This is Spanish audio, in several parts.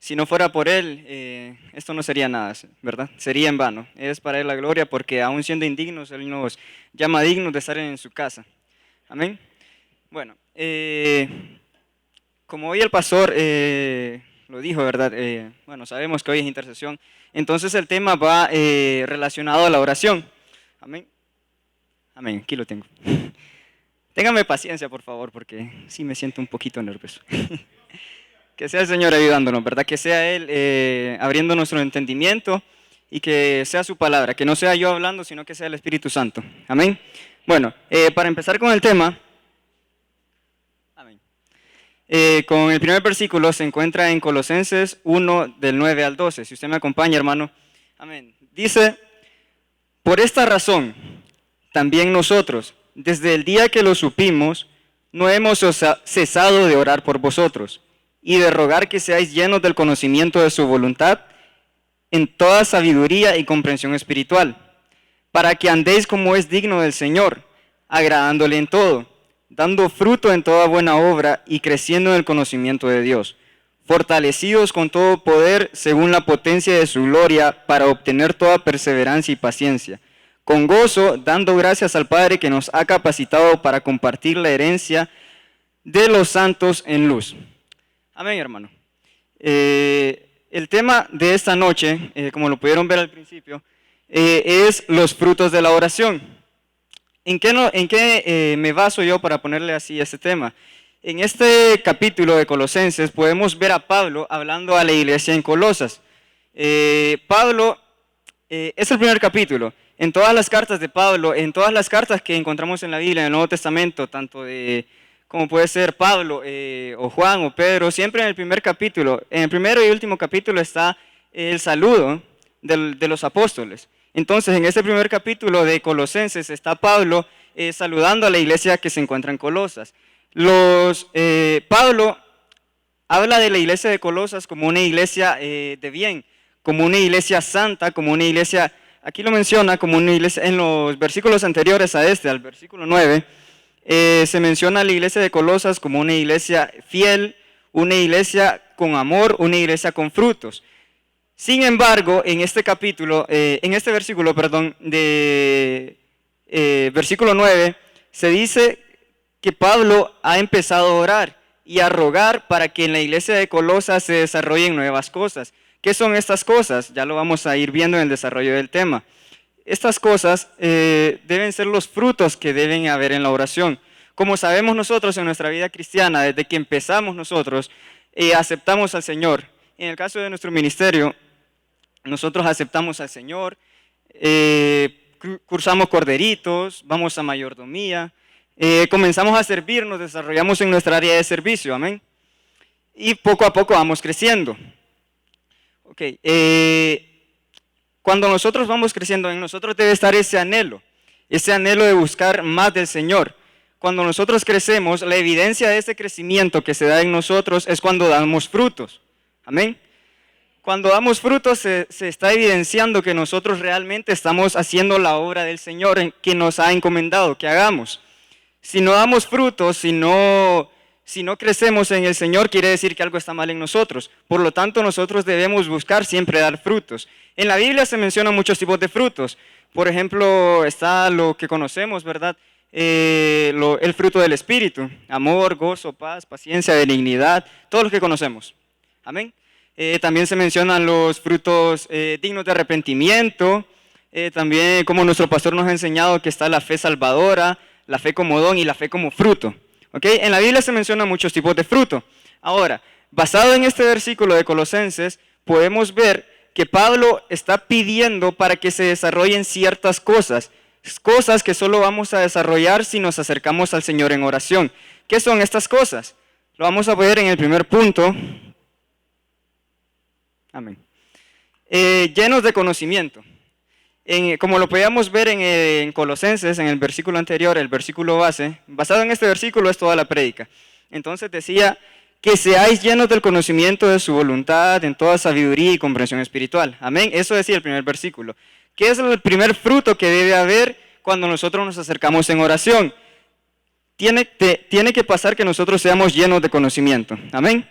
Si no fuera por Él, esto no sería nada, ¿verdad? Sería en vano. Es para Él la gloria, porque aún siendo indignos, Él nos llama dignos de estar en su casa. Amén. Bueno, como hoy el pastor lo dijo, ¿verdad? Bueno, sabemos que hoy es intercesión. Entonces el tema va relacionado a la oración. Amén. Amén, aquí lo tengo. Téngame paciencia, por favor, porque sí me siento un poquito nervioso. Que sea el Señor ayudándonos, ¿verdad? Que sea Él abriendo nuestro entendimiento y que sea su palabra, que no sea yo hablando, sino que sea el Espíritu Santo. Amén. Bueno, para empezar con el tema, amén. Con el primer versículo se encuentra en Colosenses 1, del 9 al 12. Si usted me acompaña, hermano. Amén. Dice, por esta razón, también nosotros, desde el día que lo supimos, no hemos cesado de orar por vosotros y de rogar que seáis llenos del conocimiento de su voluntad en toda sabiduría y comprensión espiritual, para que andéis como es digno del Señor, agradándole en todo, dando fruto en toda buena obra y creciendo en el conocimiento de Dios, fortalecidos con todo poder según la potencia de su gloria, para obtener toda perseverancia y paciencia, con gozo, dando gracias al Padre que nos ha capacitado para compartir la herencia de los santos en luz. Amén, hermano. El tema de esta noche, como lo pudieron ver al principio, es los frutos de la oración. ¿En qué me baso yo para ponerle así este tema? En este capítulo de Colosenses podemos ver a Pablo hablando a la iglesia en Colosas. Pablo es el primer capítulo. En todas las cartas de Pablo, en todas las cartas que encontramos en la Biblia, en el Nuevo Testamento, tanto como puede ser Pablo o Juan o Pedro, siempre en el primer capítulo, en el primero y último capítulo está el saludo de los apóstoles. Entonces, en este primer capítulo de Colosenses está Pablo saludando a la iglesia que se encuentra en Colosas. Pablo habla de la iglesia de Colosas como una iglesia de bien, como una iglesia santa, como una iglesia, aquí lo menciona como una iglesia, en los versículos anteriores a al versículo 9, se menciona a la iglesia de Colosas como una iglesia fiel, una iglesia con amor, una iglesia con frutos. Sin embargo, en este capítulo, versículo, versículo 9, se dice que Pablo ha empezado a orar y a rogar para que en la iglesia de Colosas se desarrollen nuevas cosas. ¿Qué son estas cosas? Ya lo vamos a ir viendo en el desarrollo del tema. Estas cosas deben ser los frutos que deben haber en la oración. Como sabemos nosotros en nuestra vida cristiana, desde que empezamos nosotros, aceptamos al Señor. En el caso de nuestro ministerio, nosotros aceptamos al Señor, cursamos corderitos, vamos a mayordomía, comenzamos a servir, nos desarrollamos en nuestra área de servicio, amén. Y poco a poco vamos creciendo. Okay. Cuando nosotros vamos creciendo, en nosotros debe estar ese anhelo de buscar más del Señor. Cuando nosotros crecemos, la evidencia de ese crecimiento que se da en nosotros es cuando damos frutos. Amén. Cuando damos frutos se está evidenciando que nosotros realmente estamos haciendo la obra del Señor que nos ha encomendado que hagamos. Si no damos frutos, si no crecemos en el Señor, quiere decir que algo está mal en nosotros. Por lo tanto, nosotros debemos buscar siempre dar frutos. En la Biblia se mencionan muchos tipos de frutos. Por ejemplo, está lo que conocemos, ¿verdad? El fruto del Espíritu. Amor, gozo, paz, paciencia, benignidad. Todo lo que conocemos. Amén. También se mencionan los frutos dignos de arrepentimiento. También, como nuestro pastor nos ha enseñado, que está la fe salvadora, la fe como don y la fe como fruto. ¿Okay? En la Biblia se mencionan muchos tipos de fruto. Ahora, basado en este versículo de Colosenses, podemos ver que Pablo está pidiendo para que se desarrollen ciertas cosas que solo vamos a desarrollar si nos acercamos al Señor en oración. ¿Qué son estas cosas? Lo vamos a ver en el primer punto. Amén. Llenos de conocimiento. Como lo podíamos ver en Colosenses, en el versículo anterior, el versículo base, basado en este versículo es toda la prédica. Entonces decía, que seáis llenos del conocimiento de su voluntad, en toda sabiduría y comprensión espiritual. Amén, eso decía el primer versículo. ¿Qué es el primer fruto que debe haber cuando nosotros nos acercamos en oración? Tiene que pasar que nosotros seamos llenos de conocimiento. Amén.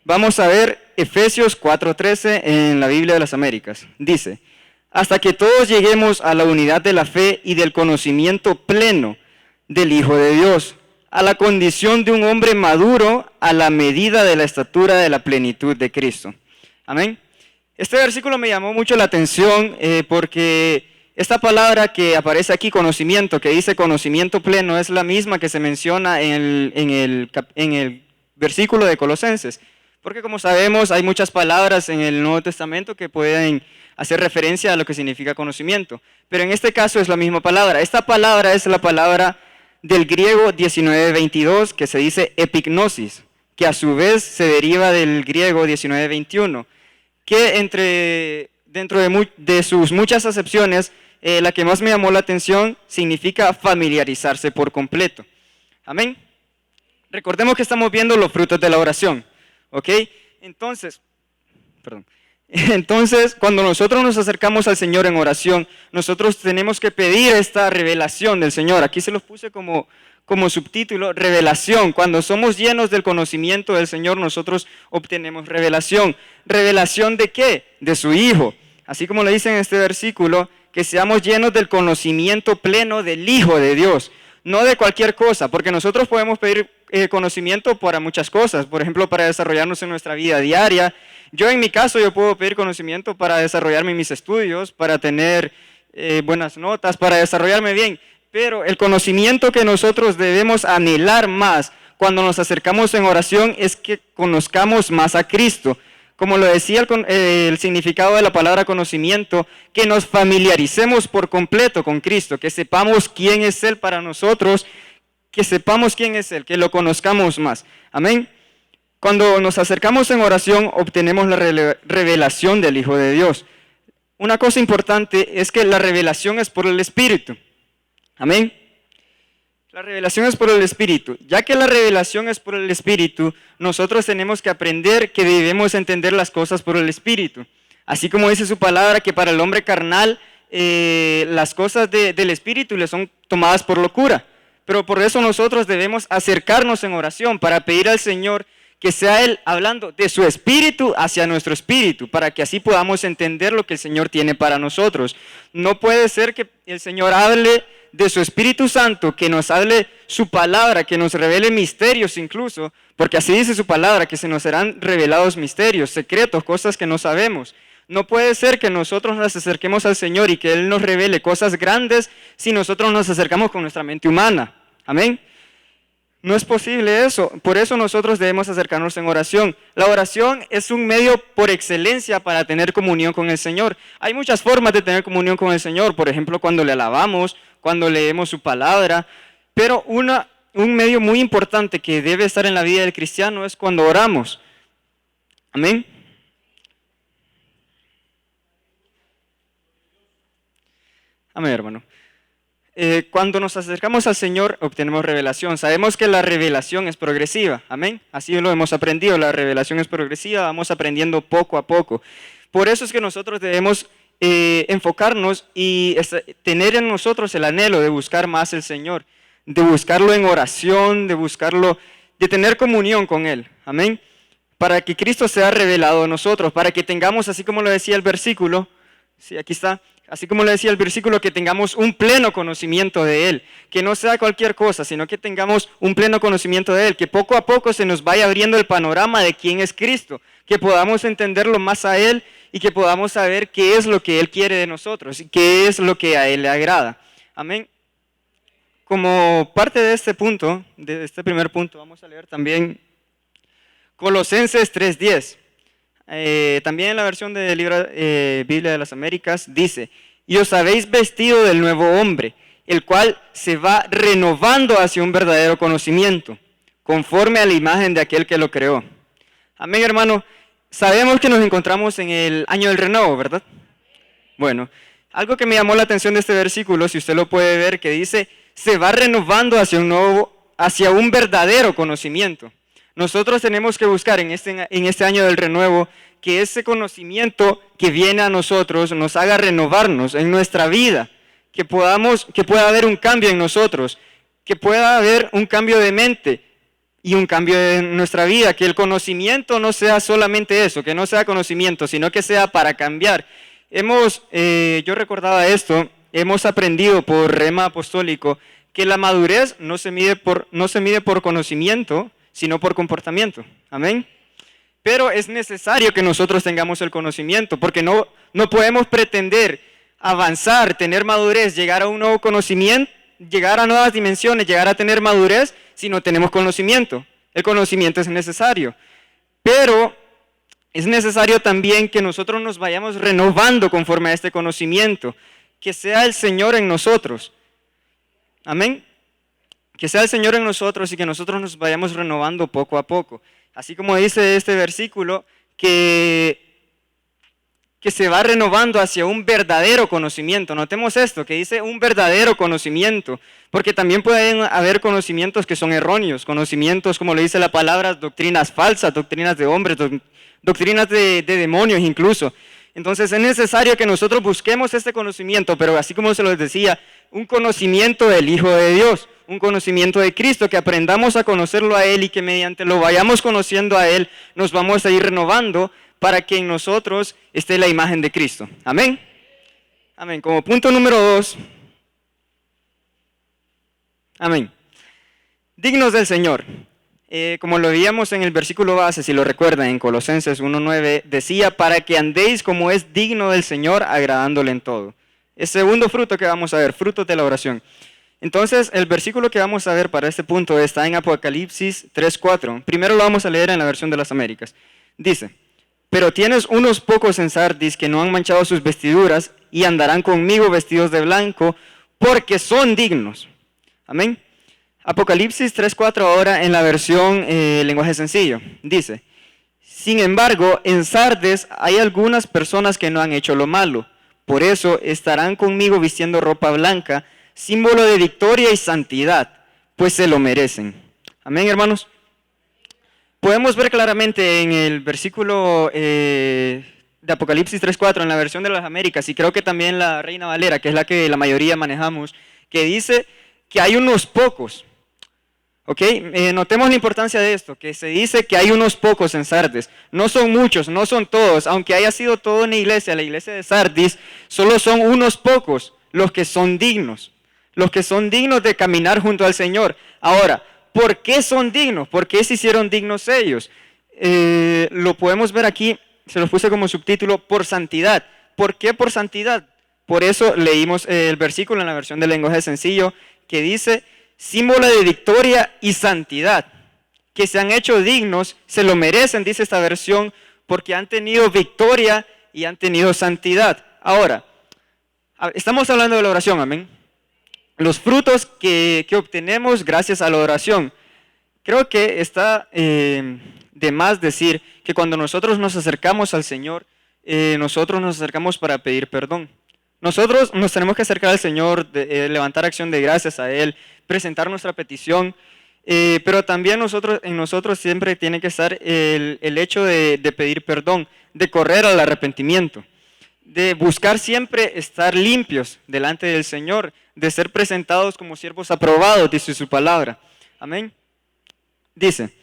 Vamos a ver Efesios 4:13 en la Biblia de las Américas. Dice, hasta que todos lleguemos a la unidad de la fe y del conocimiento pleno del Hijo de Dios, a la condición de un hombre maduro a la medida de la estatura de la plenitud de Cristo. Amén. Este versículo me llamó mucho la atención porque esta palabra que aparece aquí, conocimiento, que dice conocimiento pleno, es la misma que se menciona en el versículo de Colosenses. Porque como sabemos, hay muchas palabras en el Nuevo Testamento que pueden hacer referencia a lo que significa conocimiento. Pero en este caso es la misma palabra. Esta palabra es la palabra del griego 19:22, que se dice epignosis, que a su vez se deriva del griego 19:21, que dentro de sus muchas acepciones, la que más me llamó la atención significa familiarizarse por completo. Amén. Recordemos que estamos viendo los frutos de la oración. ¿Ok? Entonces, cuando nosotros nos acercamos al Señor en oración, nosotros tenemos que pedir esta revelación del Señor. Aquí se los puse como subtítulo, revelación. Cuando somos llenos del conocimiento del Señor, nosotros obtenemos revelación. ¿Revelación de qué? De su Hijo. Así como le dice en este versículo, que seamos llenos del conocimiento pleno del Hijo de Dios. No de cualquier cosa, porque nosotros podemos pedir conocimiento para muchas cosas, por ejemplo, para desarrollarnos en nuestra vida diaria. Yo en mi caso, yo puedo pedir conocimiento para desarrollarme en mis estudios, para tener buenas notas, para desarrollarme bien, pero el conocimiento que nosotros debemos anhelar más cuando nos acercamos en oración es que conozcamos más a Cristo. Como lo decía el significado de la palabra conocimiento, que nos familiaricemos por completo con Cristo, que sepamos quién es Él para nosotros, que sepamos quién es Él, que lo conozcamos más. Amén. Cuando nos acercamos en oración, obtenemos la revelación del Hijo de Dios. Una cosa importante es que la revelación es por el Espíritu. Amén. La revelación es por el Espíritu. Ya que la revelación es por el Espíritu, nosotros tenemos que aprender que debemos entender las cosas por el Espíritu. Así como dice su palabra, que para el hombre carnal las cosas del Espíritu le son tomadas por locura. Pero por eso nosotros debemos acercarnos en oración para pedir al Señor que sea Él hablando de su Espíritu hacia nuestro Espíritu, para que así podamos entender lo que el Señor tiene para nosotros. No puede ser que el Señor hable de su Espíritu Santo, que nos hable su palabra, que nos revele misterios incluso, porque así dice su palabra, que se nos serán revelados misterios, secretos, cosas que no sabemos. No puede ser que nosotros nos acerquemos al Señor y que Él nos revele cosas grandes si nosotros nos acercamos con nuestra mente humana. Amén. No es posible eso. Por eso nosotros debemos acercarnos en oración. La oración es un medio por excelencia para tener comunión con el Señor. Hay muchas formas de tener comunión con el Señor. Por ejemplo, cuando le alabamos, cuando leemos su palabra. Pero un medio muy importante que debe estar en la vida del cristiano es cuando oramos. Amén. Amén, hermano. Cuando nos acercamos al Señor, obtenemos revelación. Sabemos que la revelación es progresiva. Amén. Así lo hemos aprendido. La revelación es progresiva. Vamos aprendiendo poco a poco. Por eso es que nosotros debemos enfocarnos y tener en nosotros el anhelo de buscar más el Señor, de buscarlo en oración, de tener comunión con Él. Amén. Para que Cristo sea revelado a nosotros, para que tengamos, así como lo decía el versículo, sí, aquí está, así como le decía el versículo, que tengamos un pleno conocimiento de Él, que no sea cualquier cosa, sino que tengamos un pleno conocimiento de Él, que poco a poco se nos vaya abriendo el panorama de quién es Cristo, que podamos entenderlo más a Él y que podamos saber qué es lo que Él quiere de nosotros y qué es lo que a Él le agrada. Amén. Como parte de este punto, de este primer punto, vamos a leer también Colosenses 3:10. También en la versión de Biblia de las Américas dice: y os habéis vestido del nuevo hombre, el cual se va renovando hacia un verdadero conocimiento, conforme a la imagen de aquel que lo creó. Amén, hermano. Sabemos que nos encontramos en el año del renuevo, ¿verdad? Bueno, algo que me llamó la atención de este versículo, si usted lo puede ver, que dice: se va renovando hacia un verdadero conocimiento. Nosotros tenemos que buscar en este año del renuevo que ese conocimiento que viene a nosotros nos haga renovarnos en nuestra vida, que pueda haber un cambio en nosotros, que pueda haber un cambio de mente, y un cambio en nuestra vida, que el conocimiento no sea solamente eso, que no sea conocimiento, sino que sea para cambiar. Yo recordaba esto, hemos aprendido por rema apostólico que la madurez no se mide por conocimiento, sino por comportamiento. Amén. Pero es necesario que nosotros tengamos el conocimiento, porque no podemos pretender avanzar, tener madurez, llegar a un nuevo conocimiento, llegar a nuevas dimensiones, llegar a tener madurez si no tenemos conocimiento. El conocimiento es necesario, pero es necesario también que nosotros nos vayamos renovando conforme a este conocimiento, que sea el Señor en nosotros. Amén. Que sea el Señor en nosotros y que nosotros nos vayamos renovando poco a poco. Así como dice este versículo, que se va renovando hacia un verdadero conocimiento. Notemos esto, que dice un verdadero conocimiento, porque también pueden haber conocimientos que son erróneos, conocimientos, como le dice la palabra, doctrinas falsas, doctrinas de hombres, doctrinas de demonios incluso. Entonces es necesario que nosotros busquemos este conocimiento, pero así como se los decía, un conocimiento del Hijo de Dios, un conocimiento de Cristo, que aprendamos a conocerlo a Él y que mediante lo vayamos conociendo a Él, nos vamos a ir renovando para que en nosotros esté la imagen de Cristo. Amén. Amén. Como punto número 2. Amén. Dignos del Señor. Como lo veíamos en el versículo base, si lo recuerdan, en Colosenses 1:9, decía, para que andéis como es digno del Señor, agradándole en todo. El segundo fruto que vamos a ver, frutos de la oración. Entonces, el versículo que vamos a ver para este punto está en Apocalipsis 3:4. Primero lo vamos a leer en la versión de las Américas. Dice, pero tienes unos pocos en Sardis que no han manchado sus vestiduras y andarán conmigo vestidos de blanco, porque son dignos. Amén. Apocalipsis 3:4 ahora en la versión lenguaje sencillo. Dice, sin embargo, en Sardes hay algunas personas que no han hecho lo malo. Por eso estarán conmigo vistiendo ropa blanca, símbolo de victoria y santidad, pues se lo merecen. Amén, hermanos. Podemos ver claramente en el versículo de Apocalipsis 3:4 en la versión de las Américas, y creo que también la Reina Valera, que es la que la mayoría manejamos, que dice que hay unos pocos. ¿Ok? Notemos la importancia de esto, que se dice que hay unos pocos en Sardes. No son muchos, no son todos. Aunque haya sido toda una iglesia, la iglesia de Sardis, solo son unos pocos los que son dignos. Los que son dignos de caminar junto al Señor. Ahora, ¿por qué son dignos? ¿Por qué se hicieron dignos ellos? Lo podemos ver aquí, se los puse como subtítulo, por santidad. ¿Por qué por santidad? Por eso leímos el versículo en la versión del lenguaje sencillo, que dice, símbolo de victoria y santidad, que se han hecho dignos, se lo merecen, dice esta versión, porque han tenido victoria y han tenido santidad. Ahora, estamos hablando de la oración, amén. Los frutos que obtenemos gracias a la oración. Creo que está de más decir que cuando nosotros nos acercamos al Señor, nosotros nos acercamos para pedir perdón. Nosotros nos tenemos que acercar al Señor, levantar acción de gracias a Él, presentar nuestra petición, pero también en nosotros siempre tiene que estar el hecho de pedir perdón, de correr al arrepentimiento, de buscar siempre estar limpios delante del Señor, de ser presentados como siervos aprobados, dice su palabra. Amén. Dice,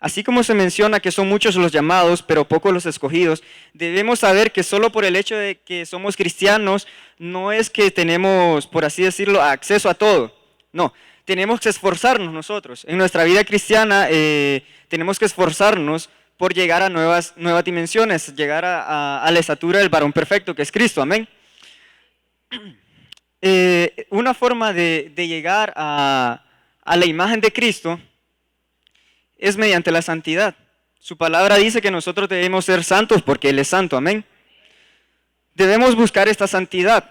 así como se menciona que son muchos los llamados, pero pocos los escogidos, debemos saber que solo por el hecho de que somos cristianos, no es que tenemos, por así decirlo, acceso a todo. No, tenemos que esforzarnos nosotros. En nuestra vida cristiana tenemos que esforzarnos por llegar a nuevas dimensiones, llegar a la estatura del varón perfecto, que es Cristo. Amén. Una forma de llegar a la imagen de Cristo es mediante la santidad. Su palabra dice que nosotros debemos ser santos porque Él es santo, amén. Debemos buscar esta santidad.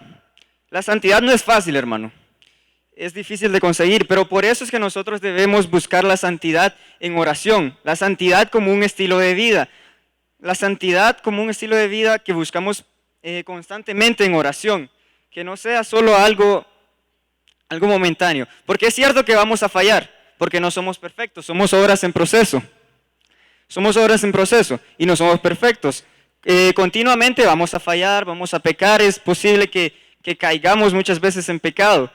La santidad no es fácil, hermano. Es difícil de conseguir, pero por eso es que nosotros debemos buscar la santidad en oración. La santidad como un estilo de vida. La santidad como un estilo de vida que buscamos constantemente en oración. Que no sea solo algo momentáneo. Porque es cierto que vamos a fallar. Porque no somos perfectos, somos obras en proceso. Somos obras en proceso y no somos perfectos. Continuamente vamos a fallar, vamos a pecar, es posible que caigamos muchas veces en pecado.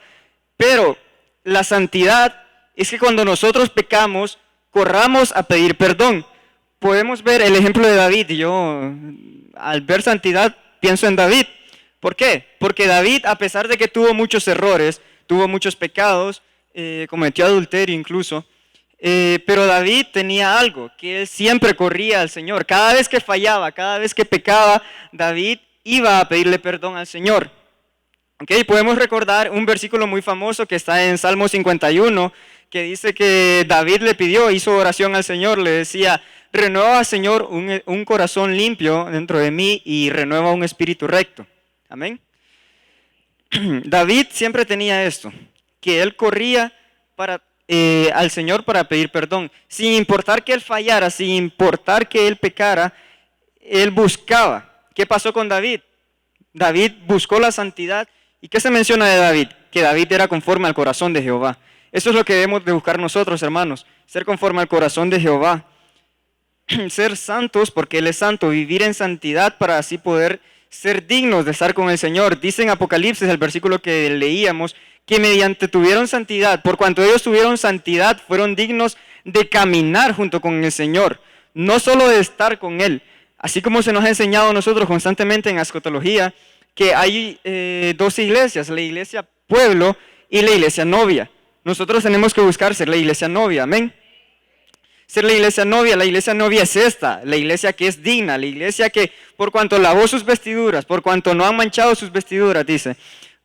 Pero la santidad es que cuando nosotros pecamos, corramos a pedir perdón. Podemos ver el ejemplo de David. Yo, al ver santidad, pienso en David. ¿Por qué? Porque David, a pesar de que tuvo muchos errores, tuvo muchos pecados, cometió adulterio incluso, pero David tenía algo, que él siempre corría al Señor. Cada vez que fallaba, cada vez que pecaba, David iba a pedirle perdón al Señor. Okay, podemos recordar un versículo muy famoso que está en Salmo 51, que dice que David le pidió, hizo oración al Señor, le decía: renueva, Señor, un corazón limpio dentro de mí y renueva un espíritu recto. Amén. David siempre tenía esto, que él corría al Señor para pedir perdón. Sin importar que él fallara, sin importar que él pecara, él buscaba. ¿Qué pasó con David? David buscó la santidad. ¿Y qué se menciona de David? Que David era conforme al corazón de Jehová. Eso es lo que debemos de buscar nosotros, hermanos. Ser conforme al corazón de Jehová. Ser santos porque Él es santo. Vivir en santidad para así poder ser dignos de estar con el Señor. Dice en Apocalipsis, el versículo que leíamos, que mediante tuvieron santidad, por cuanto ellos tuvieron santidad, fueron dignos de caminar junto con el Señor. No solo de estar con Él. Así como se nos ha enseñado a nosotros constantemente en escatología, que hay dos iglesias, la iglesia pueblo y la iglesia novia. Nosotros tenemos que buscar ser la iglesia novia, amén. Ser la iglesia novia es esta, la iglesia que es digna, la iglesia que por cuanto lavó sus vestiduras, por cuanto no han manchado sus vestiduras, dice,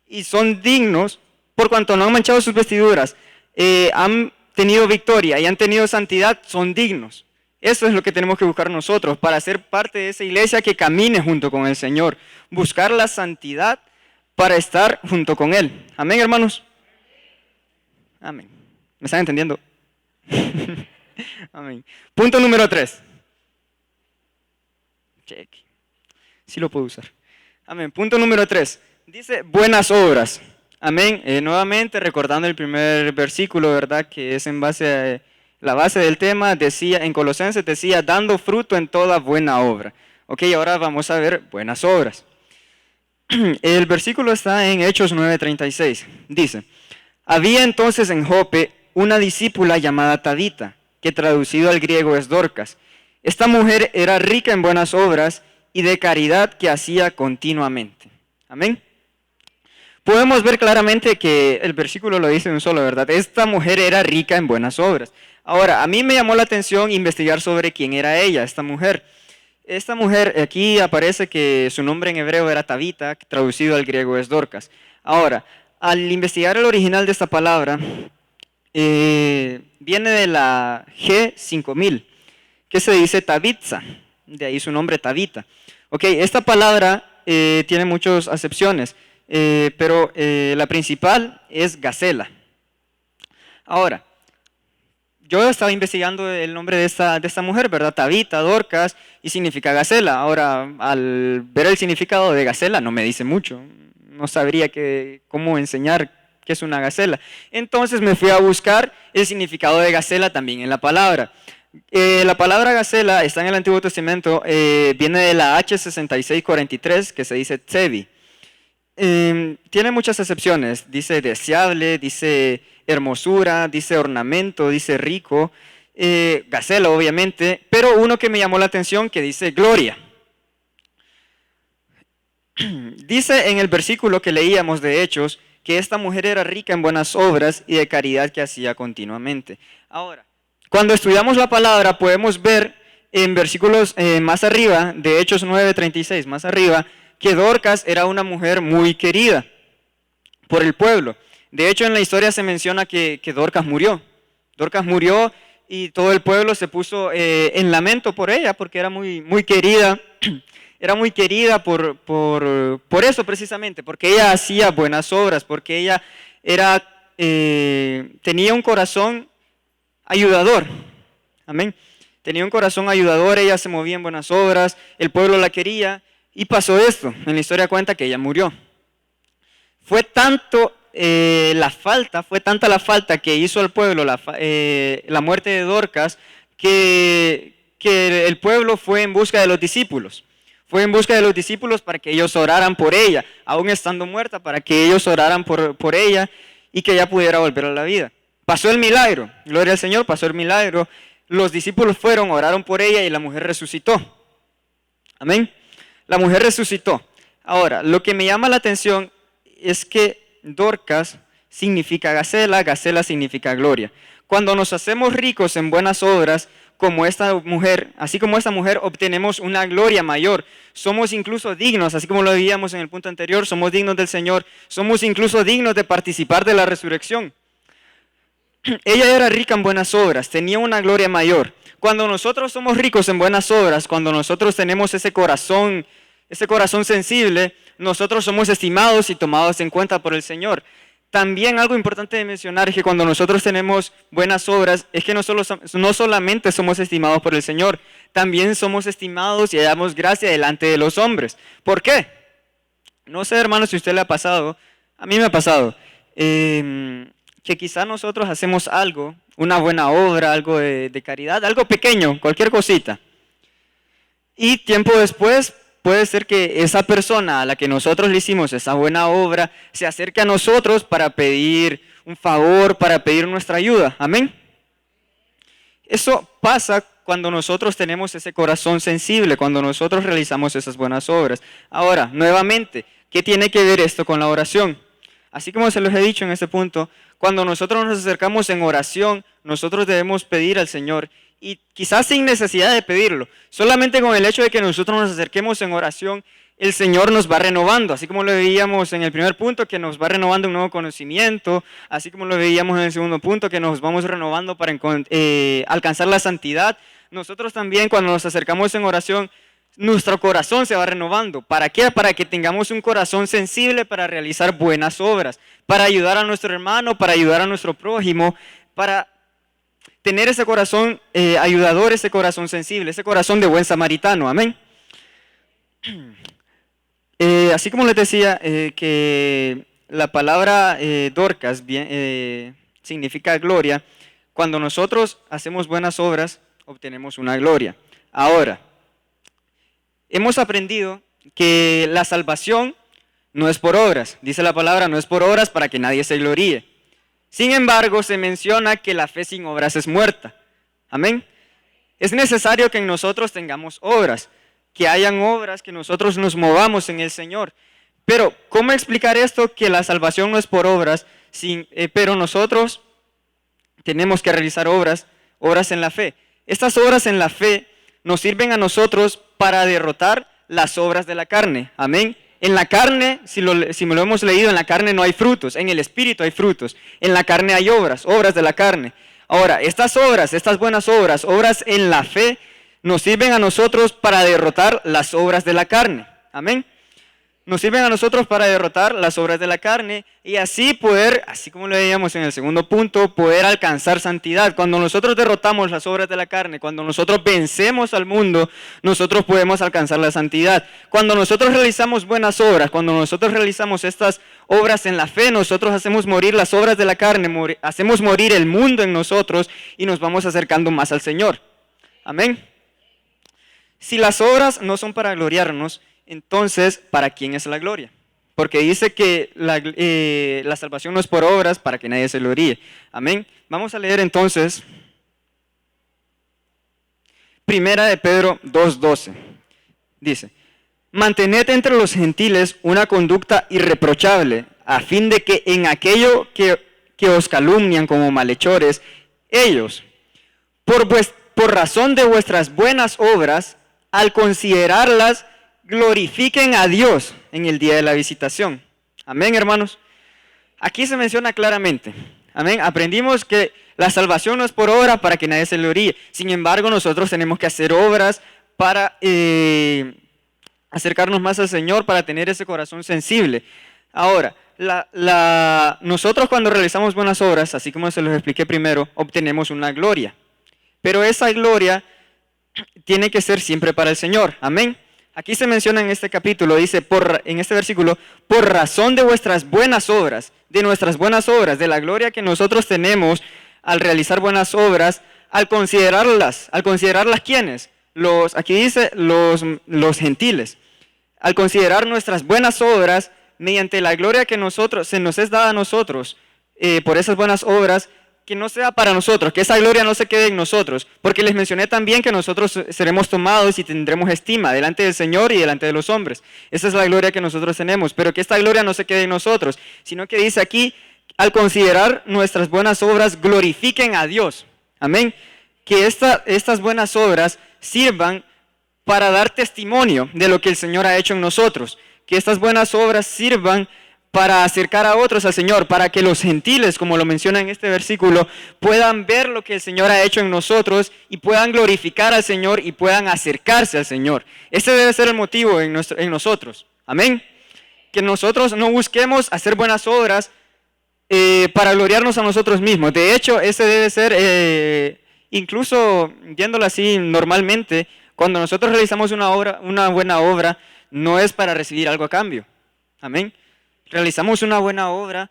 y son dignos, por cuanto no han manchado sus vestiduras, han tenido victoria y han tenido santidad, son dignos. Eso es lo que tenemos que buscar nosotros para ser parte de esa iglesia que camine junto con el Señor. Buscar la santidad para estar junto con Él. Amén, hermanos. Amén. ¿Me están entendiendo? Amén. Punto número 3. Check. Sí lo puedo usar. Amén. Punto número 3. Dice buenas obras. Amén. Nuevamente recordando el primer versículo, ¿verdad? Que es en base a... La base del tema decía, en Colosenses decía, dando fruto en toda buena obra. Ok, ahora vamos a ver buenas obras. El versículo está en Hechos 9:36. Dice, había entonces en Jope una discípula llamada Tabita, que traducido al griego es Dorcas. Esta mujer era rica en buenas obras y de caridad que hacía continuamente. Amén. Podemos ver claramente que el versículo lo dice de un solo, ¿verdad? Esta mujer era rica en buenas obras. Ahora, a mí me llamó la atención investigar sobre quién era ella, esta mujer. Esta mujer, aquí aparece que su nombre en hebreo era Tabita, traducido al griego es Dorcas. Ahora, al investigar el original de esta palabra, viene de la G5000, que se dice Tabitza, de ahí su nombre Tabita. Ok, esta palabra tiene muchas acepciones, pero la principal es gacela. Ahora, yo estaba investigando el nombre de esta mujer, ¿verdad? Tabita, Dorcas, y significa gacela. Ahora, al ver el significado de gacela, no me dice mucho. No sabría cómo enseñar qué es una gacela. Entonces me fui a buscar el significado de gacela también en la palabra. La palabra gacela está en el Antiguo Testamento, viene de la H6643, que se dice tzevi. Tiene muchas acepciones, dice deseable, dice hermosura, dice ornamento, dice rico, gacela obviamente, pero uno que me llamó la atención que dice gloria. Dice en el versículo que leíamos de Hechos que esta mujer era rica en buenas obras y de caridad que hacía continuamente. Ahora, cuando estudiamos la palabra podemos ver en versículos más arriba, de Hechos 9:36, más arriba, que Dorcas era una mujer muy querida por el pueblo. De hecho, en la historia se menciona que Dorcas murió. Dorcas murió y todo el pueblo se puso en lamento por ella, porque era muy, muy querida. Era muy querida por eso precisamente, porque ella hacía buenas obras, porque ella tenía un corazón ayudador. Amén. Tenía un corazón ayudador, ella se movía en buenas obras, el pueblo la quería. Y pasó esto, en la historia cuenta que ella murió. Fue tanta la falta que hizo al pueblo la muerte de Dorcas, que el pueblo fue en busca de los discípulos. Fue en busca de los discípulos para que ellos oraran por ella, aún estando muerta, para que ellos oraran por ella y que ella pudiera volver a la vida. Pasó el milagro, gloria al Señor, pasó el milagro. Los discípulos fueron, oraron por ella y la mujer resucitó. Amén. La mujer resucitó. Ahora, lo que me llama la atención es que Dorcas significa Gacela, Gacela significa gloria. Cuando nos hacemos ricos en buenas obras, como esta mujer, así como esta mujer, obtenemos una gloria mayor. Somos incluso dignos, así como lo veíamos en el punto anterior, somos dignos del Señor, somos incluso dignos de participar de la resurrección. Ella era rica en buenas obras, tenía una gloria mayor. Cuando nosotros somos ricos en buenas obras, cuando nosotros tenemos ese corazón sensible, nosotros somos estimados y tomados en cuenta por el Señor. También algo importante de mencionar es que cuando nosotros tenemos buenas obras, es que no solamente somos estimados por el Señor, también somos estimados y hallamos gracia delante de los hombres. ¿Por qué? No sé, hermano, si a usted le ha pasado, a mí me ha pasado, que quizá nosotros hacemos algo, una buena obra, algo de caridad, algo pequeño, cualquier cosita. Y tiempo después puede ser que esa persona a la que nosotros le hicimos esa buena obra se acerque a nosotros para pedir un favor, para pedir nuestra ayuda. Amén. Eso pasa cuando nosotros tenemos ese corazón sensible, cuando nosotros realizamos esas buenas obras. Ahora, nuevamente, ¿qué tiene que ver esto con la oración? Así como se los he dicho en este punto, cuando nosotros nos acercamos en oración, nosotros debemos pedir al Señor, y quizás sin necesidad de pedirlo, solamente con el hecho de que nosotros nos acerquemos en oración, el Señor nos va renovando, así como lo veíamos en el primer punto, que nos va renovando un nuevo conocimiento, así como lo veíamos en el segundo punto, que nos vamos renovando para alcanzar la santidad. Nosotros también, cuando nos acercamos en oración, nuestro corazón se va renovando. ¿Para qué? Para que tengamos un corazón sensible para realizar buenas obras, para ayudar a nuestro hermano, para ayudar a nuestro prójimo, para tener ese corazón ayudador, ese corazón sensible, ese corazón de buen samaritano. Amén. Así como les decía, que la palabra Dorcas significa gloria. Cuando nosotros hacemos buenas obras, obtenemos una gloria. Ahora, hemos aprendido que la salvación no es por obras. Dice la palabra, no es por obras para que nadie se gloríe. Sin embargo, se menciona que la fe sin obras es muerta. Amén. Es necesario que en nosotros tengamos obras, que hayan obras, que nosotros nos movamos en el Señor. Pero, ¿cómo explicar esto? Que la salvación no es por obras, pero nosotros tenemos que realizar obras en la fe. Estas obras en la fe nos sirven a nosotros para derrotar las obras de la carne. Amén. En la carne, si me lo hemos leído, en la carne no hay frutos, en el Espíritu hay frutos. En la carne hay obras de la carne. Ahora, estas obras, estas buenas obras en la fe, nos sirven a nosotros para derrotar las obras de la carne. Amén. Nos sirven a nosotros para derrotar las obras de la carne y así poder, así como lo veíamos en el segundo punto, poder alcanzar santidad. Cuando nosotros derrotamos las obras de la carne, cuando nosotros vencemos al mundo, nosotros podemos alcanzar la santidad. Cuando nosotros realizamos buenas obras, cuando nosotros realizamos estas obras en la fe, nosotros hacemos morir las obras de la carne, hacemos morir el mundo en nosotros y nos vamos acercando más al Señor. Amén. Si las obras no son para gloriarnos, entonces, ¿para quién es la gloria? Porque dice que la salvación no es por obras para que nadie se gloríe. Amén. Vamos a leer entonces Primera de Pedro 2:12. Dice, mantened entre los gentiles una conducta irreprochable, a fin de que en aquello que os calumnian como malhechores, ellos, por razón de vuestras buenas obras, al considerarlas, glorifiquen a Dios en el día de la visitación. Amén, hermanos. Aquí se menciona claramente. Amén. Aprendimos que la salvación no es por obra para que nadie se gloríe. Sin embargo, nosotros tenemos que hacer obras para acercarnos más al Señor, para tener ese corazón sensible. Ahora, nosotros cuando realizamos buenas obras, así como se los expliqué primero, obtenemos una gloria. Pero esa gloria tiene que ser siempre para el Señor. Amén. Aquí se menciona en este capítulo, dice, en este versículo, por razón de vuestras buenas obras, de nuestras buenas obras, de la gloria que nosotros tenemos al realizar buenas obras, al considerarlas ¿quiénes? Aquí dice los gentiles. Al considerar nuestras buenas obras, mediante la gloria que se nos es dada a nosotros, por esas buenas obras, que no sea para nosotros, que esa gloria no se quede en nosotros, porque les mencioné también que nosotros seremos tomados y tendremos estima delante del Señor y delante de los hombres. Esa es la gloria que nosotros tenemos, pero que esta gloria no se quede en nosotros, sino que dice aquí, al considerar nuestras buenas obras, glorifiquen a Dios. Amén. Que estas buenas obras sirvan para dar testimonio de lo que el Señor ha hecho en nosotros. Que estas buenas obras sirvan para acercar a otros al Señor, para que los gentiles, como lo menciona en este versículo, puedan ver lo que el Señor ha hecho en nosotros y puedan glorificar al Señor y puedan acercarse al Señor. Ese debe ser el motivo en nosotros. Amén. Que nosotros no busquemos hacer buenas obras para gloriarnos a nosotros mismos. De hecho, ese debe ser, incluso viéndolo así normalmente, cuando nosotros realizamos una buena obra, no es para recibir algo a cambio. Amén. Realizamos una buena obra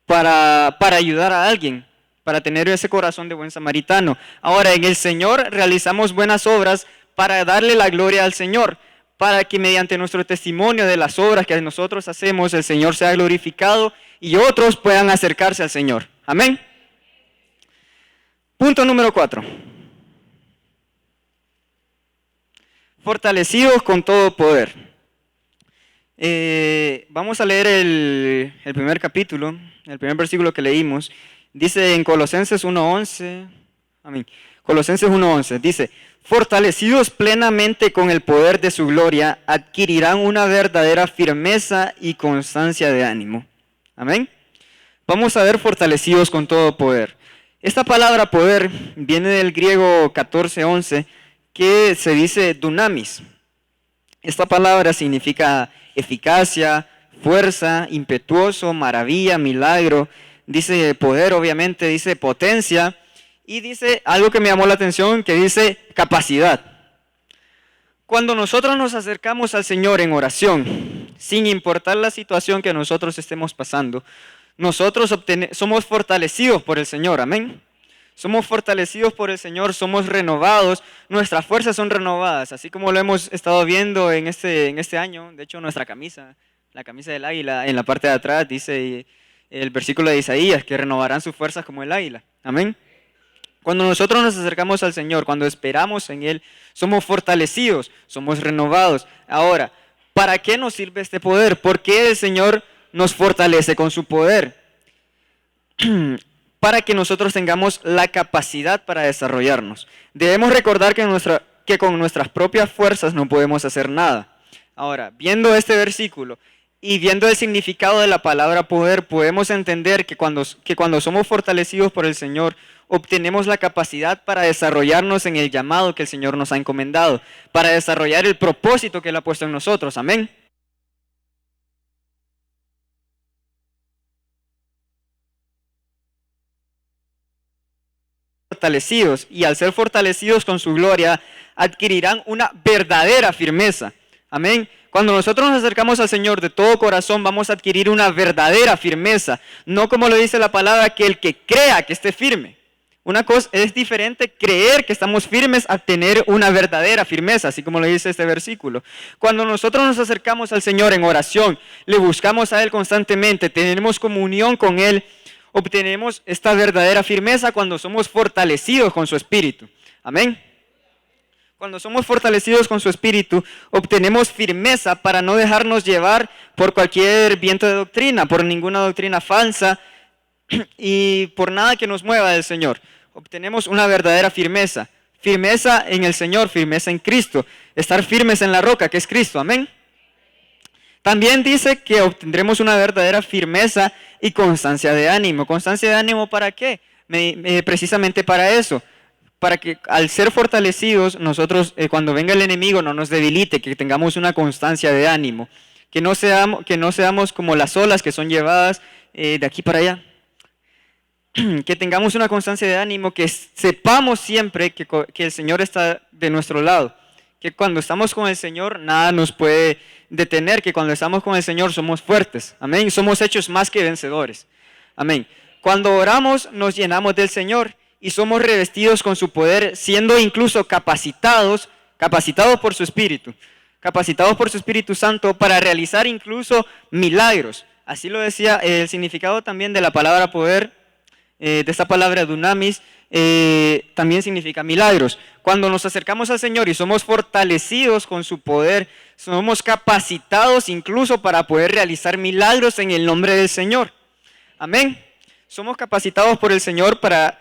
para ayudar a alguien, para tener ese corazón de buen samaritano. Ahora, en el Señor realizamos buenas obras para darle la gloria al Señor, para que mediante nuestro testimonio de las obras que nosotros hacemos, el Señor sea glorificado y otros puedan acercarse al Señor. Amén. Punto número 4. Fortalecidos con todo poder. Vamos a leer el primer capítulo, el primer versículo que leímos. Dice en Colosenses 1:11, amén. Colosenses 1:11 dice: fortalecidos plenamente con el poder de su gloria, adquirirán una verdadera firmeza y constancia de ánimo. Amén. Vamos a ver fortalecidos con todo poder. Esta palabra poder viene del griego 14:11, que se dice dunamis. Esta palabra significa eficacia, fuerza, impetuoso, maravilla, milagro. Dice poder, obviamente, dice potencia. Y dice algo que me llamó la atención, que dice capacidad. Cuando nosotros nos acercamos al Señor en oración, sin importar la situación que nosotros estemos pasando, nosotros somos fortalecidos por el Señor, amén. Somos fortalecidos por el Señor, somos renovados, nuestras fuerzas son renovadas, así como lo hemos estado viendo en este año. De hecho, nuestra camisa, la camisa del águila, en la parte de atrás dice el versículo de Isaías, que renovarán sus fuerzas como el águila, amén. Cuando nosotros nos acercamos al Señor, cuando esperamos en Él, somos fortalecidos, somos renovados. Ahora, ¿para qué nos sirve este poder? ¿Por qué el Señor nos fortalece con su poder? Para que nosotros tengamos la capacidad para desarrollarnos. Debemos recordar que con nuestras propias fuerzas no podemos hacer nada. Ahora, viendo este versículo y viendo el significado de la palabra poder, podemos entender que cuando somos fortalecidos por el Señor, obtenemos la capacidad para desarrollarnos en el llamado que el Señor nos ha encomendado, para desarrollar el propósito que Él ha puesto en nosotros. Amén. Fortalecidos, y al ser fortalecidos con su gloria, adquirirán una verdadera firmeza. Amén. Cuando nosotros nos acercamos al Señor de todo corazón, vamos a adquirir una verdadera firmeza. No como lo dice la palabra, que el que crea que esté firme. Una cosa es diferente creer que estamos firmes a tener una verdadera firmeza, así como lo dice este versículo. Cuando nosotros nos acercamos al Señor en oración, le buscamos a Él constantemente, tenemos comunión con Él, obtenemos esta verdadera firmeza cuando somos fortalecidos con su Espíritu. Amén. Cuando somos fortalecidos con su Espíritu, obtenemos firmeza para no dejarnos llevar por cualquier viento de doctrina, por ninguna doctrina falsa y por nada que nos mueva del Señor. Obtenemos una verdadera firmeza. Firmeza en el Señor, firmeza en Cristo. Estar firmes en la roca, que es Cristo. Amén. También dice que obtendremos una verdadera firmeza y constancia de ánimo. ¿Constancia de ánimo para qué? Precisamente para eso. Para que al ser fortalecidos, nosotros cuando venga el enemigo no nos debilite, que tengamos una constancia de ánimo. Que no seamos como las olas que son llevadas de aquí para allá. Que tengamos una constancia de ánimo, que sepamos siempre que el Señor está de nuestro lado. Que cuando estamos con el Señor nada nos puede detener, que cuando estamos con el Señor somos fuertes. Amén. Somos hechos más que vencedores. Amén. Cuando oramos nos llenamos del Señor y somos revestidos con su poder, siendo incluso capacitados por su Espíritu. Capacitados por su Espíritu Santo para realizar incluso milagros. Así lo decía el significado también de la palabra poder. de esta palabra dunamis, también significa milagros. Cuando nos acercamos al Señor y somos fortalecidos con su poder, somos capacitados incluso para poder realizar milagros en el nombre del Señor. Amén. Somos capacitados por el Señor para,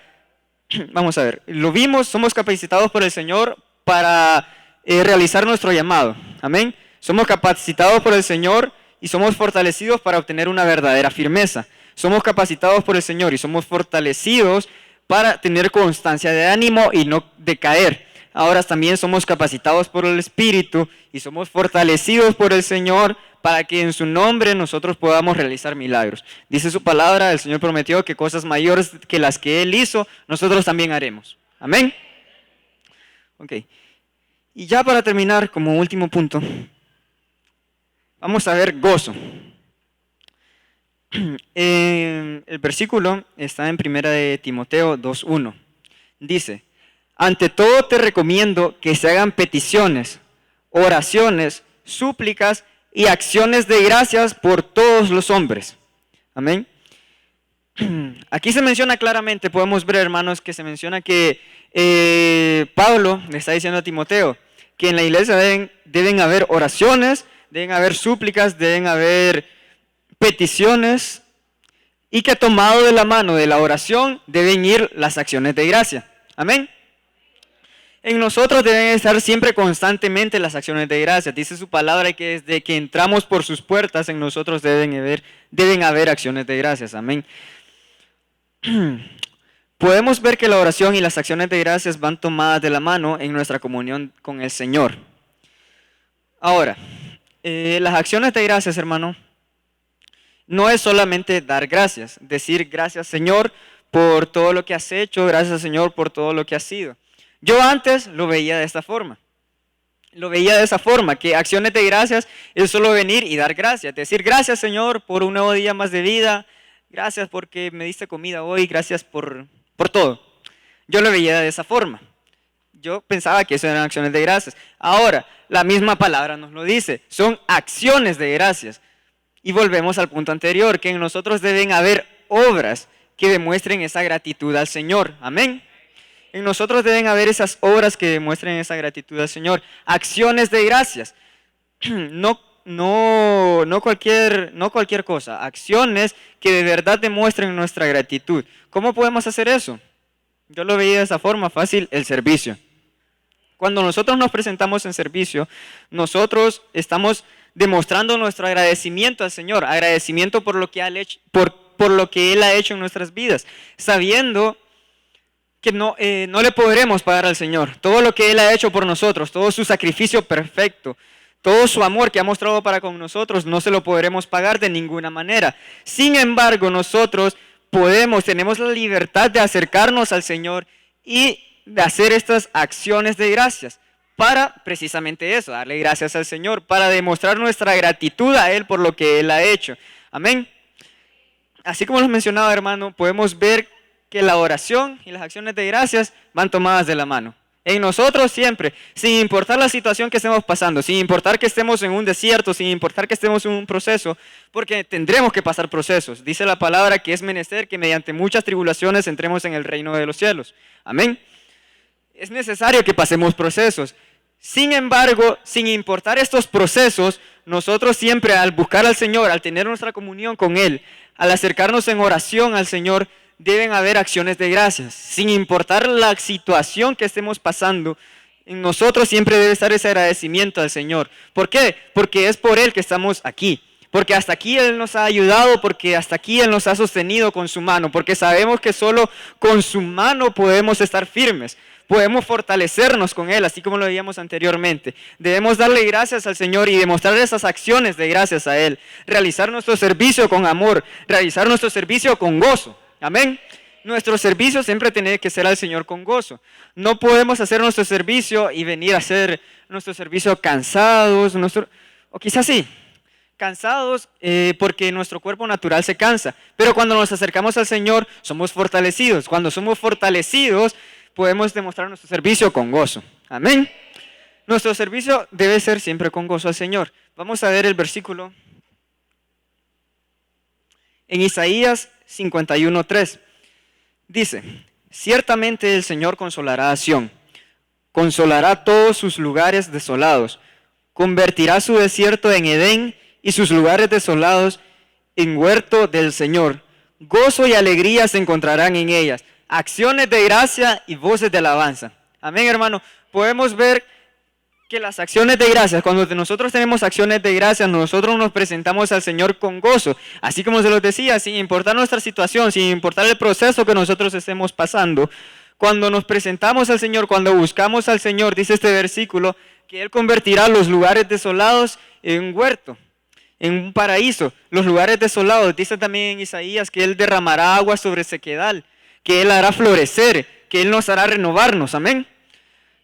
vamos a ver, lo vimos, somos capacitados por el Señor para realizar nuestro llamado. Amén. Somos capacitados por el Señor y somos fortalecidos para obtener una verdadera firmeza. Somos capacitados por el Señor y somos fortalecidos para tener constancia de ánimo y no decaer. Ahora también somos capacitados por el Espíritu y somos fortalecidos por el Señor para que en su nombre nosotros podamos realizar milagros. Dice su palabra, el Señor prometió que cosas mayores que las que Él hizo, nosotros también haremos. Amén. Ok. Y ya para terminar, como último punto, vamos a ver gozo. El versículo está en 1 de Timoteo 2:1. Dice: ante todo te recomiendo que se hagan peticiones, oraciones, súplicas y acciones de gracias por todos los hombres. Amén. Aquí se menciona claramente, podemos ver, hermanos, que se menciona que Pablo le está diciendo a Timoteo que en la iglesia deben haber oraciones, deben haber súplicas, deben haber peticiones, y que tomado de la mano de la oración deben ir las acciones de gracia. Amén. En nosotros deben estar siempre constantemente las acciones de gracia. Dice su palabra que desde que entramos por sus puertas en nosotros deben haber acciones de gracias. Amén. Podemos ver que la oración y las acciones de gracias van tomadas de la mano en nuestra comunión con el Señor. Ahora, las acciones de gracias, hermano, no es solamente dar gracias, decir gracias Señor por todo lo que has hecho, gracias Señor por todo lo que has sido. Yo antes lo veía de esta forma. Que acciones de gracias es solo venir y dar gracias. Decir gracias Señor por un nuevo día más de vida, gracias porque me diste comida hoy, gracias por todo. Yo lo veía de esa forma. Yo pensaba que eso eran acciones de gracias. Ahora, la misma palabra nos lo dice, son acciones de gracias. Y volvemos al punto anterior, que en nosotros deben haber obras que demuestren esa gratitud al Señor. Amén. En nosotros deben haber esas obras que demuestren esa gratitud al Señor. Acciones de gracias. No cualquier cosa. Acciones que de verdad demuestren nuestra gratitud. ¿Cómo podemos hacer eso? Yo lo veía de esa forma fácil, el servicio. Cuando nosotros nos presentamos en servicio, nosotros estamos demostrando nuestro agradecimiento al Señor, agradecimiento por lo que por lo que Él ha hecho en nuestras vidas, sabiendo que no le podremos pagar al Señor. Todo lo que Él ha hecho por nosotros, todo su sacrificio perfecto, todo su amor que ha mostrado para con nosotros, no se lo podremos pagar de ninguna manera. Sin embargo, nosotros tenemos la libertad de acercarnos al Señor y de hacer estas acciones de gracias para precisamente eso, darle gracias al Señor, para demostrar nuestra gratitud a Él por lo que Él ha hecho. Amén. Así como lo mencionaba, hermano, podemos ver que la oración y las acciones de gracias van tomadas de la mano. En nosotros siempre, sin importar la situación que estemos pasando, sin importar que estemos en un desierto, sin importar que estemos en un proceso, porque tendremos que pasar procesos. Dice la palabra que es menester que mediante muchas tribulaciones entremos en el reino de los cielos. Amén. Es necesario que pasemos procesos. Sin embargo, sin importar estos procesos, nosotros siempre al buscar al Señor, al tener nuestra comunión con Él, al acercarnos en oración al Señor, deben haber acciones de gracias. Sin importar la situación que estemos pasando, en nosotros siempre debe estar ese agradecimiento al Señor. ¿Por qué? Porque es por Él que estamos aquí. Porque hasta aquí Él nos ha ayudado, porque hasta aquí Él nos ha sostenido con su mano, porque sabemos que solo con su mano podemos estar firmes. Podemos fortalecernos con Él, así como lo veíamos anteriormente. Debemos darle gracias al Señor y demostrar esas acciones de gracias a Él. Realizar nuestro servicio con amor, realizar nuestro servicio con gozo. Amén. Nuestro servicio siempre tiene que ser al Señor con gozo. No podemos hacer nuestro servicio y venir a hacer nuestro servicio cansados, o quizás sí, cansados porque nuestro cuerpo natural se cansa. Pero cuando nos acercamos al Señor, somos fortalecidos. Cuando somos fortalecidos, podemos demostrar nuestro servicio con gozo. Amén. Nuestro servicio debe ser siempre con gozo al Señor. Vamos a ver el versículo en Isaías 51:3. Dice, ciertamente el Señor consolará a Sión, consolará todos sus lugares desolados, convertirá su desierto en Edén y sus lugares desolados en huerto del Señor. Gozo y alegría se encontrarán en ellas, acciones de gracia y voces de alabanza. Amén, hermano. Podemos ver que las acciones de gracias, cuando nosotros tenemos acciones de gracias, nosotros nos presentamos al Señor con gozo, así como se los decía, sin importar nuestra situación, sin importar el proceso que nosotros estemos pasando. Cuando nos presentamos al Señor, cuando buscamos al Señor, dice este versículo, que Él convertirá los lugares desolados en un huerto, en un paraíso. Los lugares desolados, dice también en Isaías, que Él derramará agua sobre sequedal, que Él hará florecer, que Él nos hará renovarnos, amén.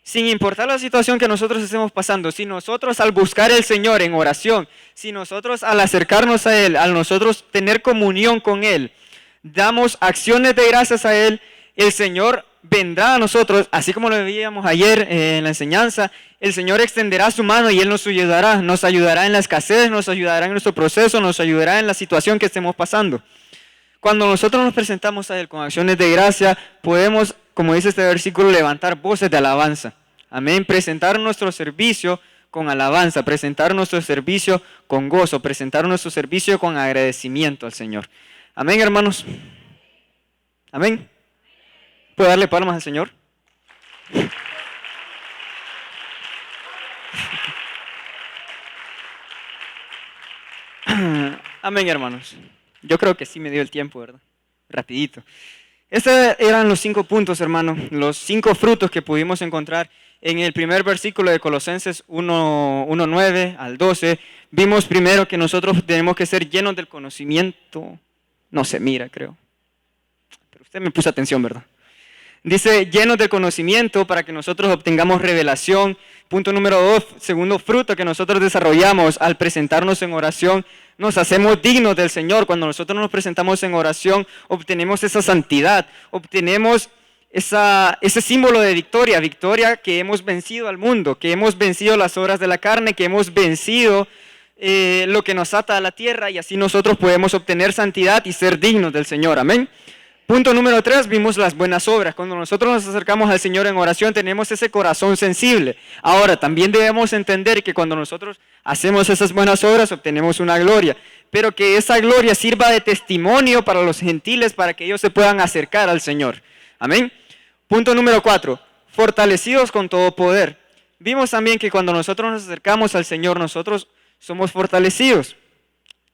Sin importar la situación que nosotros estemos pasando, si nosotros al buscar al Señor en oración, si nosotros al acercarnos a Él, al nosotros tener comunión con Él, damos acciones de gracias a Él, el Señor vendrá a nosotros, así como lo veíamos ayer en la enseñanza, el Señor extenderá su mano y Él nos ayudará en la escasez, nos ayudará en nuestro proceso, nos ayudará en la situación que estemos pasando. Cuando nosotros nos presentamos a Él con acciones de gracia, podemos, como dice este versículo, levantar voces de alabanza. Amén. Presentar nuestro servicio con alabanza, presentar nuestro servicio con gozo, presentar nuestro servicio con agradecimiento al Señor. Amén, hermanos. Amén. ¿Puedo darle palmas al Señor? Amén, hermanos. Yo creo que sí me dio el tiempo, ¿verdad? Rapidito. Estos eran los 5 puntos, hermano, los 5 frutos que pudimos encontrar en el primer versículo de Colosenses 1:9 al 12. Vimos primero que nosotros tenemos que ser llenos del conocimiento. No se mira, creo. Pero usted me puso atención, ¿verdad? Dice, llenos de conocimiento para que nosotros obtengamos revelación. Punto número 2, segundo fruto que nosotros desarrollamos al presentarnos en oración, nos hacemos dignos del Señor. Cuando nosotros nos presentamos en oración, obtenemos esa santidad, obtenemos ese símbolo de victoria, victoria que hemos vencido al mundo, que hemos vencido las obras de la carne, que hemos vencido lo que nos ata a la tierra, y así nosotros podemos obtener santidad y ser dignos del Señor. Amén. Punto número 3, vimos las buenas obras. Cuando nosotros nos acercamos al Señor en oración, tenemos ese corazón sensible. Ahora, también debemos entender que cuando nosotros hacemos esas buenas obras, obtenemos una gloria, pero que esa gloria sirva de testimonio para los gentiles, para que ellos se puedan acercar al Señor. Amén. Punto número 4, fortalecidos con todo poder. Vimos también que cuando nosotros nos acercamos al Señor, nosotros somos fortalecidos.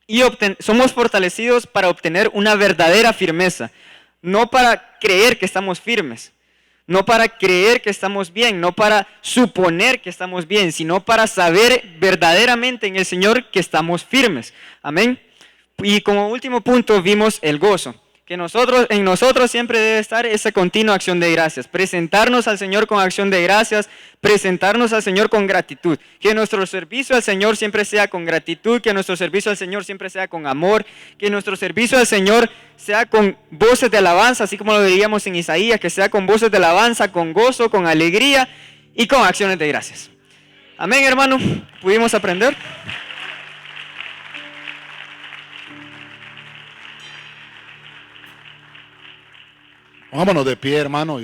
Y somos fortalecidos para obtener una verdadera firmeza. No para creer que estamos firmes, no para creer que estamos bien, no para suponer que estamos bien, sino para saber verdaderamente en el Señor que estamos firmes. Amén. Y como último punto vimos el gozo, que en nosotros siempre debe estar esa continua acción de gracias, presentarnos al Señor con acción de gracias, presentarnos al Señor con gratitud, que nuestro servicio al Señor siempre sea con gratitud, que nuestro servicio al Señor siempre sea con amor, que nuestro servicio al Señor sea con voces de alabanza, así como lo veíamos en Isaías, que sea con voces de alabanza, con gozo, con alegría y con acciones de gracias. Amén, hermano. ¿Pudimos aprender? Vámonos de pie, hermano.